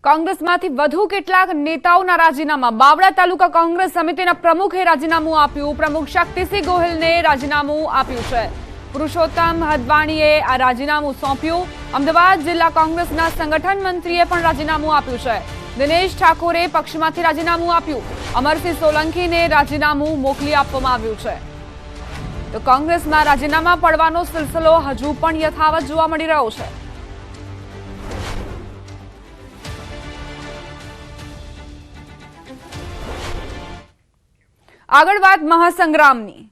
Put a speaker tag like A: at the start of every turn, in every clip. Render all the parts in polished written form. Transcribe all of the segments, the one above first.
A: કોંગ્રેસમાંથી વધુ કેટલાક નેતાઓના રાજીનામા બાવળા તાલુકા કોંગ્રેસ સમિતિના પ્રમુખે રાજીનામું આપ્યું। પ્રમુખ શક્તિસિંહ ગોહિલને રાજીનામું આપ્યું છે। પુરુષોત્તમ હદવાણીએ આ રાજીનામું સોંપ્યું। અમદાવાદ જિલ્લા કોંગ્રેસના સંગઠન મંત્રીએ પણ રાજીનામું આપ્યું છે। દિનેશ ઠાકોરે પક્ષમાંથી રાજીનામું આપ્યું। અમરસિંહ સોલંકીને રાજીનામું મોકલી આપવામાં આવ્યું છે। તો કોંગ્રેસમાં રાજીનામા પડવાનો સિલસિલો હજુ પણ યથાવત જોવા મળી રહ્યો છે। આગળ વાત મહાસંગ્રામની।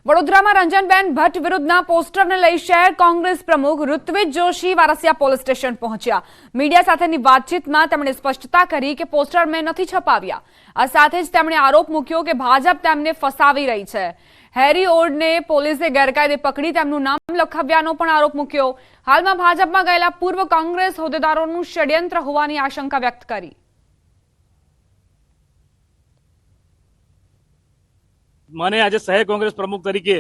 A: વડોદરામાં રંજનબેન ભટ્ટ વિરુદ્ધના પોસ્ટરને લઈ શહેર કોંગ્રેસ પ્રમુખ ઋત્વિજ જોશી વારસિયા પોલીસ સ્ટેશન પહોંચ્યા। મીડિયા સાથેની વાતચીતમાં તેમણે સ્પષ્ટતા કરી કે પોસ્ટર મેં નથી છપાવ્યા। આ સાથે જ તેમણે આરોપ મૂક્યો કે ભાજપ તેમને ફસાવી રહી છે। હેરી ઓડને પોલીસે ગેરકાયદે પકડી તેમનું નામ લખાવ્યાનો પણ આરોપ મૂક્યો। હાલમાં ભાજપમાં ગયેલા પૂર્વ કોંગ્રેસ હોદ્દેદારોનું ષડયંત્ર હોવાની આશંકા વ્યક્ત કરી।
B: મને આજે શહેર કોંગ્રેસ પ્રમુખ તરીકે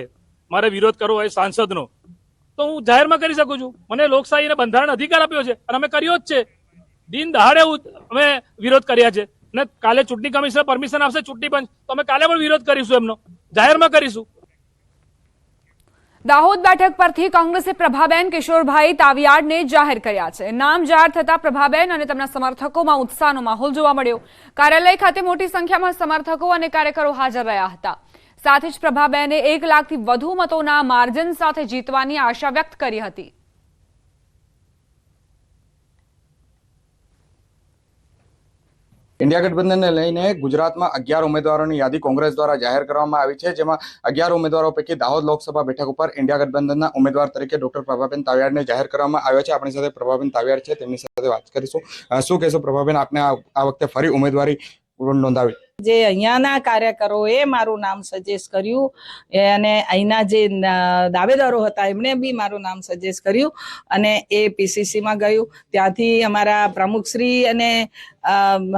B: મારે વિરોધ કરવો હોય સાંસદનો તો હું જાહેરમાં કરી શકું છું। મને લોકશાહીને બંધારણ અધિકાર આપ્યો છે અને અમે કર્યો જ છે। દિન દહાડે અમે વિરોધ કર્યા છે અને કાલે ચૂંટણી કમિશનર પરમિશન આપશે ચૂંટણી પંચ તો અમે કાલે પણ વિરોધ કરીશું, એમનો જાહેરમાં કરીશું।
A: દાહોદ બેઠક પરથી કોંગ્રેસે પ્રભાબેન કિશોરભાઈ તાવિયાડને જાહેર કર્યા છે। નામ જાહેર થતા પ્રભાબેન અને તેમના સમર્થકોમાં ઉત્સાહનો માહોલ જોવા મળ્યો। કાર્યાલય ખાતે મોટી સંખ્યામાં સમર્થકો અને કાર્યકરો હાજર રહ્યા હતા। સાથે જ પ્રભાબેને 1 લાખથી વધુ મતોના માર્જિન સાથે જીતવાની આશા વ્યક્ત કરી હતી।
C: इंडिया गठबंधन ने लईने गुजरातમાં 11 ઉમેદવારોની યાદી કોંગ્રેસ દ્વારા જાહેર કરવામાં આવી છે, જેમાં 11 ઉમેદવારો પૈકી દાહોદ લોકસભા બેઠક ઉપર ઇન્ડિયા ગઠબંધનના ઉમેદવાર તરીકે ડોક્ટર પ્રભાબેન તાવિયાડને જાહેર કરવામાં આવ્યો છે। આપણી સાથે પ્રભાબેન તાવિયાડ છે, તેમની સાથે વાત કરીશું। શું કહેશો પ્રભાબેન, આપને આ વખતે ફરી ઉમેદવારી નોંધાવી?
D: જે અહીંયાના કાર્યકરોએ મારું નામ સજેસ્ટ કર્યું અને અહીંના જે દાવેદારો હતા એમણે બી મારું નામ સજેસ્ટ કર્યું અને એ પીસીસીમાં ગયું। ત્યાંથી અમારા પ્રમુખશ્રી અને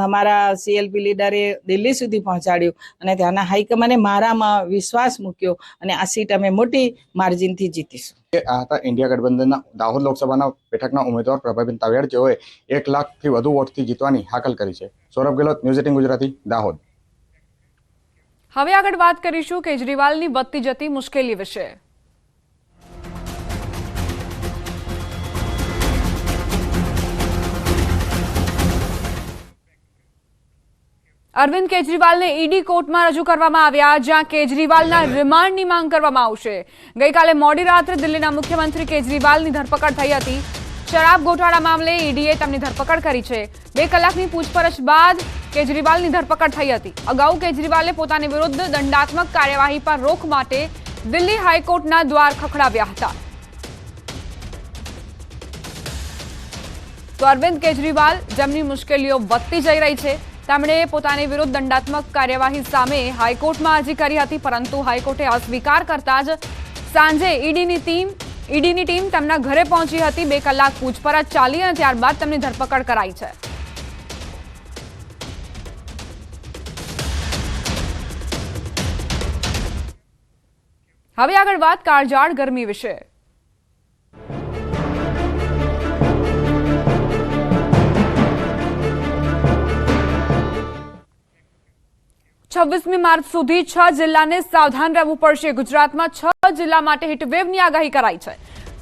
D: અમારા સીએલપી લીડરે દિલ્હી સુધી પહોંચાડ્યું અને ત્યાંના હાઈકમાન્ડે મારામાં વિશ્વાસ મૂક્યો અને આ સીટ અમે મોટી માર્જિનથી જીતીશું।
C: આ હતા ઇન્ડિયા ગઠબંધનના દાહોદ લોકસભાના બેઠકના ઉમેદવાર પ્રભાબેન તાવિયાડ, જેઓએ 1 લાખથી વધુ વોટથી જીતવાની હાકલ કરી છે। સૌરભ ગેહલોત, ન્યૂઝ 18 ગુજરાતી, દાહોદ।
A: હવે આગળ વાત કરીશું કેજરીવાલની વધતી જતી મુશ્કેલી વિશે। અરવિંદ કેજરીવાલને ઈડી કોર્ટમાં રજૂ કરવામાં આવ્યા, જ્યાં કેજરીવાલના રિમાન્ડની માંગ કરવામાં આવશે। ગઈકાલે મોડી રાત્રે દિલ્હીના મુખ્યમંત્રી કેજરીવાલની ધરપકડ થઈ હતી। શરાબ ગોટાળા મામલે ઈડીએ તેમની ધરપકડ કરી છે। 2 કલાકની પૂછપરછ બાદ કેજરીવાલની ધરપકડ થઈ હતી। અગાઉ કેજરીવાલે પોતાની વિરુદ્ધ દંડાત્મક કાર્યવાહી પર રોક માટે દિલ્હી હાઈકોર્ટના દ્વાર ખખડાવ્યા હતા। તો અરવિંદ કેજરીવાલ, જેમની મુશ્કેલીઓ વધતી જઈ રહી છે, તેમણે પોતાની વિરુદ્ધ દંડાત્મક કાર્યવાહી સામે હાઈકોર્ટમાં અરજી કરી હતી, પરંતુ હાઈકોર્ટે અસ્વીકાર કરતા જ સાંજે ઈડીની ટીમ તેમના ઘરે પહોંચી હતી। 2 કલાક પૂછપરછ ચાલી અને ત્યારબાદ તેમની ધરપકડ કરાઈ છે। હવે આગળ વાત કાળઝાળ ગરમી વિશે। 26મી માર્ચ સુધી 6 જિલ્લાને સાવધાન રહેવું પડશે। ગુજરાતમાં 6 જિલ્લા માટે હીટવેવની આગાહી કરાઈ છે।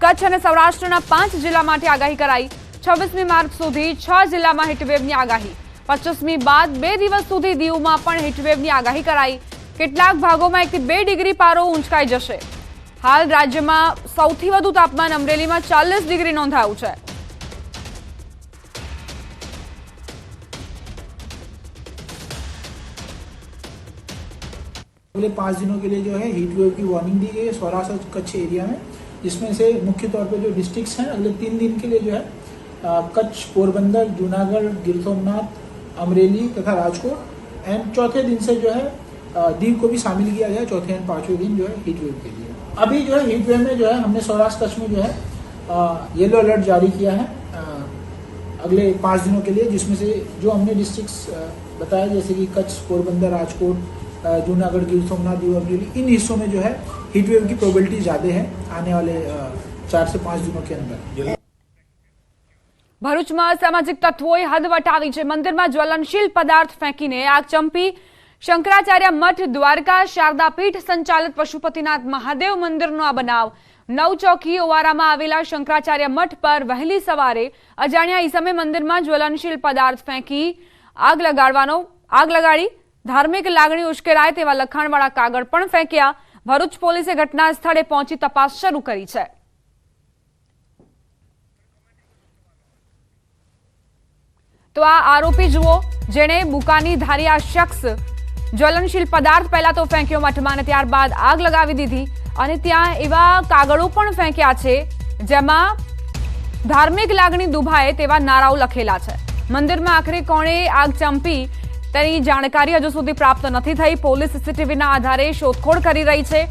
A: કચ્છ અને સૌરાષ્ટ્રના 5 જિલ્લા માટે આગાહી કરાઈ। 26મી માર્ચ સુધી 6 જિલ્લામાં હીટવેવની આગાહી। 25મી બાદ 2 દિવસ સુધી દીવમાં પણ હીટવેવની આગાહી કરાઈ। કેટલાક ભાગોમાં 1 થી 2 ડિગ્રી પારો ઊંચકાઈ જશે। હાલ રાજ્યમાં સૌથી વધુ તાપમાન અમરેલીમાં 40 ડિગ્રી નોંધાયું છે।
E: अगले 5 दिनों के लिए जो है हीट वेव की वार्निंग दी गई है सौराष्ट्र कच्छ एरिया में, जिसमें से मुख्य तौर पे जो डिस्ट्रिक्ट्स हैं अगले 3 दिन के लिए जो है कच्छ, पोरबंदर, जूनागढ़, गिर सोमनाथ, अमरेली तथा राजकोट एंड चौथे दिन से जो है दीव को भी शामिल किया गया। चौथे एंड 5वें दिन जो है हीट वेव के लिए अभी जो है हीट वेव में जो है हमने सौराष्ट्र कच्छ में जो है येलो अलर्ट जारी किया है। अगले 5 दिनों के लिए, जिसमें से जो हमने डिस्ट्रिक्ट्स बताया जैसे कि कच्छ, पोरबंदर, राजकोट, जूनागढ़, गिर सोमनाथ, दीव, अमरेली, इन हिस्सों में जो है हीट वेव की प्रोबेबिलिटी ज़्यादा है आने वाले 4 से 5 दिनों के अंदर।
A: ભરૂચમાં સામાજિક તત્વોએ હદ વટાવી છે. મંદિરમાં જ્વલનશીલ પદાર્થ ફેંકીને આગ ચંપી. શંકરાચાર્ય મઠ દ્વારકા શારદાપીઠ સંચાલિત પશુપતિનાથ મહાદેવ મંદિરનો આ બનાવ. નવચોકી ઓવારામાં આવેલા શંકરાચાર્ય મઠ પર વહેલી સવારે અજાણ્યા ઈસમે મંદિરમાં જ્વલનશીલ પદાર્થ ફેંકી આગ લગાડી ધાર્મિક લાગણી ઉશ્કેરાય તેવા લખાણવાળા કાગળ પણ ફેંક્યા. ભરૂચ પોલીસે ઘટના સ્થળે પહોંચી તપાસ શરૂ કરી છે. તો આ આરોપી જુઓ, જેણે બુકાની ધારી આ શખ્સ જ્વલનશીલ પદાર્થ પહેલા તો ફેંક્યો મઠમાં અને ત્યારબાદ આગ લગાવી દીધી. અને ત્યાં એવા કાગળો પણ ફેંક્યા છે જેમાં ધાર્મિક લાગણી દુભાય તેવા નારાઓ લખેલા છે. મંદિરમાં આખરે કોણે આગ ચંપી તેની જાણકારી હજુ સુધી પ્રાપ્ત નથી થઈ. પોલીસ સીસીટીવીના આધારે શોધખોળ કરી રહી છે.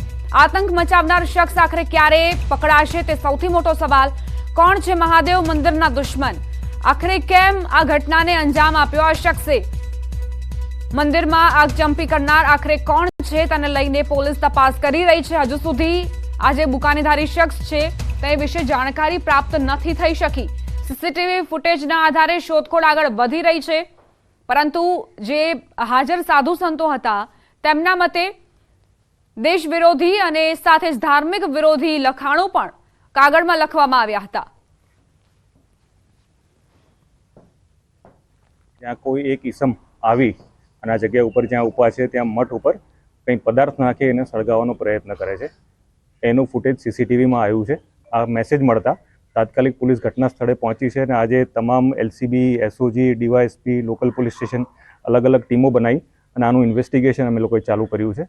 A: આતંક મચાવનાર શખ્સ આખરે ક્યારે પકડાશે તે સૌથી મોટો સવાલ. કોણ છે મહાદેવ મંદિરના દુશ્મન? આખરે કેમ આ ઘટનાને અંજામ આપ્યો આ શખ્સે? મંદિરમાં આગ ચંપી કરનાર આખરે કોણ છે તેને લઈને પોલીસ તપાસ કરી રહી છે. હજુ સુધી આ જે બુકાનીધારી શખ્સ છે તે વિશે જાણકારી પ્રાપ્ત નથી થઈ શકી. સીસીટીવી ફૂટેજના આધારે શોધખોળ આગળ વધી રહી છે. પરંતુ જે હાજર સાધુ સંતો હતા તેમના મતે દેશ વિરોધી અને સાથે જ ધાર્મિક વિરોધી લખાણો પણ કાગળમાં લખવામાં આવ્યા હતા.
F: ત્યાં કોઈ એક ઈસમ આવી અને આ જગ્યા ઉપર જ્યાં ઊભા છે ત્યાં મઠ ઉપર કંઈ પદાર્થ નાખી એને સળગાવવાનો પ્રયત્ન કરે છે. એનું ફૂટેજ સીસીટીવીમાં આવ્યું છે. આ મેસેજ મળતા તાત્કાલિક પોલીસ ઘટના સ્થળે પહોંચી છે અને આજે તમામ LCB, SOG, DYSP, local police station અલગ અલગ ટીમો બનાવી અને આનું ઇન્વેસ્ટિગેશન અમે લોકોએ ચાલુ કર્યું છે.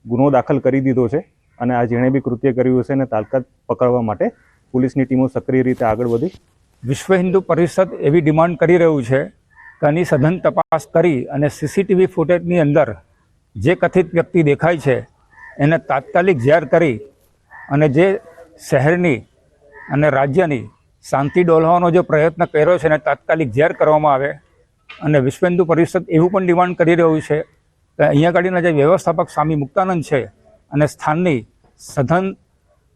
F: ગુનો દાખલ કરી દીધો છે અને આ જેણે બી કૃત્ય કર્યું હશે એને તાત્કાલિક પકડવા માટે પોલીસની ટીમો સક્રિય રીતે આગળ વધી.
G: વિશ્વ હિન્દુ પરિષદ એવી ડિમાન્ડ કરી રહ્યું છે કે આની સઘન તપાસ કરી અને સીસીટીવી ફૂટેજની અંદર જે કથિત વ્યક્તિ દેખાય છે એને તાત્કાલિક જાહેર કરી અને જે શહેરની અને રાજ્યની શાંતિ ડોલવાનો જે પ્રયત્ન કર્યો છે એને તાત્કાલિક જાહેર કરવામાં આવે. અને વિશ્વ હિન્દુ પરિષદ એવું પણ ડિમાન્ડ કરી રહ્યું છે કે અહીંયા આગળના જે વ્યવસ્થાપક સ્વામી મુક્તાનંદ છે અને સ્થાનની સઘન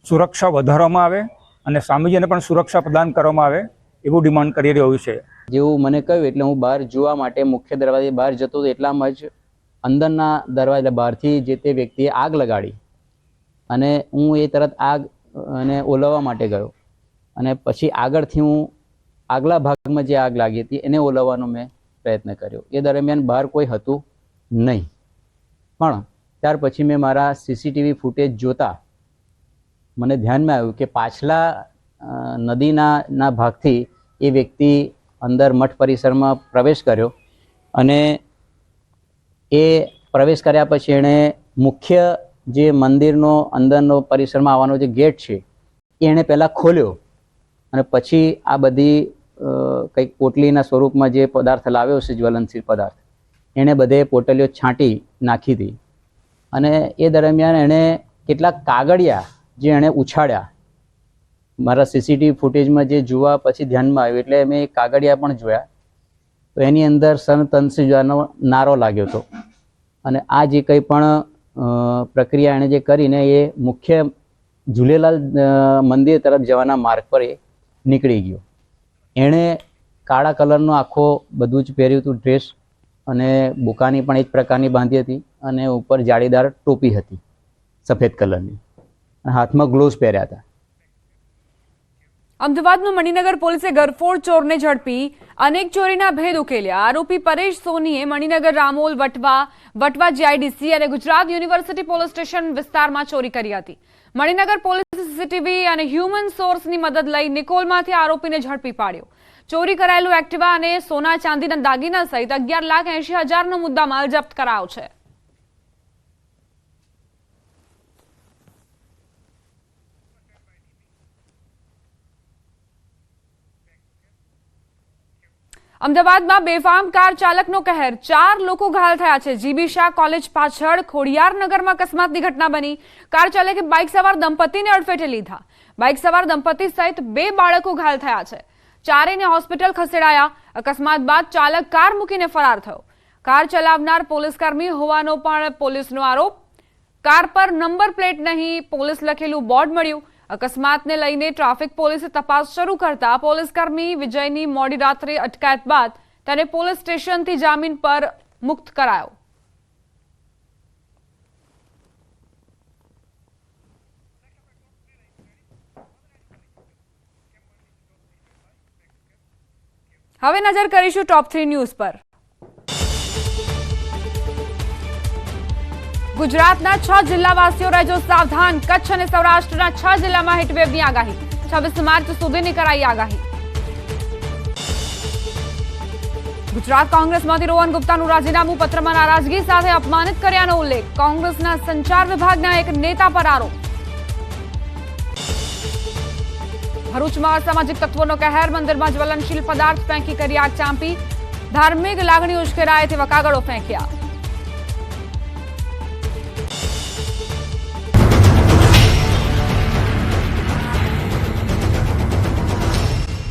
G: સુરક્ષા વધારવામાં આવે અને સ્વામીજીને પણ સુરક્ષા પ્રદાન કરવામાં આવે એવું ડિમાન્ડ કરી રહ્યું છે.
H: જેવું મને કહ્યું એટલે હું બહાર જોવા માટે મુખ્ય દરવાજે બહાર જતો હતો એટલામાં જ અંદરના દરવાજા બહારથી જે તે વ્યક્તિએ આગ લગાડી અને હું એ તરત આગ અને ઓલવવા માટે ગયો અને પછી આગળથી હું આગલા ભાગમાં જે આગ લાગી હતી એને ઓલવવાનો મેં પ્રયત્ન કર્યો. એ દરમિયાન બહાર કોઈ હતું નહીં. પણ ત્યાર પછી મેં મારા સીસીટીવી ફૂટેજ જોતા મને ધ્યાનમાં આવ્યું કે પાછલા નદીના ભાગથી એ વ્યક્તિ અંદર મઠ પરિસરમાં પ્રવેશ કર્યો અને એ પ્રવેશ કર્યા પછી એણે મુખ્ય જે મંદિરનો અંદરનો પરિસરમાં આવવાનો જે ગેટ છે એ એણે પહેલાં ખોલ્યો અને પછી આ બધી કંઈક પોટલીના સ્વરૂપમાં જે પદાર્થ લાવ્યો છે જ્વલનશીલ પદાર્થ એણે બધે પોટલીઓ છાંટી નાખી હતી. અને એ દરમિયાન એણે કેટલાક કાગળિયા જે એણે ઉછાળ્યા મારા સીસીટીવી ફૂટેજમાં જે જોવા પછી ધ્યાનમાં આવ્યું એટલે મેં કાગળિયા પણ જોયા તો એની અંદર સનતનસીનો નારો લાગ્યો હતો. અને આ જે કંઈ પણ પ્રક્રિયા એણે જે કરીને એ મુખ્ય ઝૂલેલાલ મંદિર તરફ જવાના માર્ગ પર એ નીકળી ગયો. એણે કાળા કલરનો આખો બધું જ પહેર્યું હતું ડ્રેસ અને બુકાની પણ એ જ પ્રકારની બાંધી હતી અને ઉપર જાળીદાર ટોપી હતી સફેદ કલરની અને હાથમાં ગ્લોવ્સ પહેર્યા હતા.
A: અમદાવાદનું મણિનગર પોલીસે ગરફોડ ચોરને ઝડપી અનેક ચોરીના ભેદ ઉકેલ્યા. આરોપી પરેશ સોનીએ મણિનગર, રામોલ, વટવા જીઆઈડીસી અને ગુજરાત યુનિવર્સિટી પોલીસ સ્ટેશન વિસ્તારમાં ચોરી કરી હતી. મણિનગર પોલીસે સીસીટીવી અને હ્યુમન સોર્સની મદદ લઈ નિકોલમાંથી આરોપીને ઝડપી પાડ્યો. ચોરી કરાયેલું એક્ટિવા અને સોના ચાંદીના દાગીના સહિત 11,80,000નો મુદ્દામાલ જપ્ત કરાયો છે. અમદાવાદમાં બેફામ કાર ચાલકનો કહેર, 4 લોકો ઘાયલ થયા છે. જીબી શાહ કોલેજ પાછળ ખોડિયારનગરમાં અકસ્માતની ઘટના બની. કાર ચાલકે બાઇક સવાર દંપતીને અડફેટે લીધા. બાઇક સવાર દંપતી સહિત 2 બાળકો ઘાયલ થયા છે. ચારેયને હોસ્પિટલ ખસેડાયા. અકસ્માત બાદ ચાલક કાર મૂકીને ફરાર થયો. કાર ચલાવનાર પોલીસકર્મી હોવાનો પણ પોલીસનો આરોપ. કાર પર નંબર પ્લેટ નહીં, પોલીસ લખેલું બોર્ડ મળ્યું. અકસ્માતને લઈને ટ્રાફિક પોલીસે તપાસ શરૂ કરતા પોલીસકર્મી વિજયની મોડી રાત્રે અટકાયત બાદ તેને પોલીસ સ્ટેશનથી જામીન પર મુક્ત કરાયો. હવે નજર કરીશું ટોપ 3 ન્યૂઝ પર. ગુજરાતના 6 જિલ્લાવાસીઓ રહેજો સાવધાન. કચ્છ અને સૌરાષ્ટ્રના 6 જિલ્લામાં હીટવેવની આગાહી. 26 માર્ચ સુધીની કરાઈ આગાહી. ગુજરાત કોંગ્રેસમાંથી રોહન ગુપ્તાનું રાજીનામું, પત્રમાં નારાજગી સાથે અપમાનિત કર્યાનો ઉલ્લેખ. કોંગ્રેસના સંચાર વિભાગના એક નેતા પર આરોપ. ભરૂચમાં અસામાજિક તત્વોનો કહેર, મંદિરમાં જ્વલનશીલ પદાર્થ ફેંકી કરી આગ ચાંપી. ધાર્મિક લાગણી ઉશ્કેરાય તેવા કાગળો ફેંક્યા.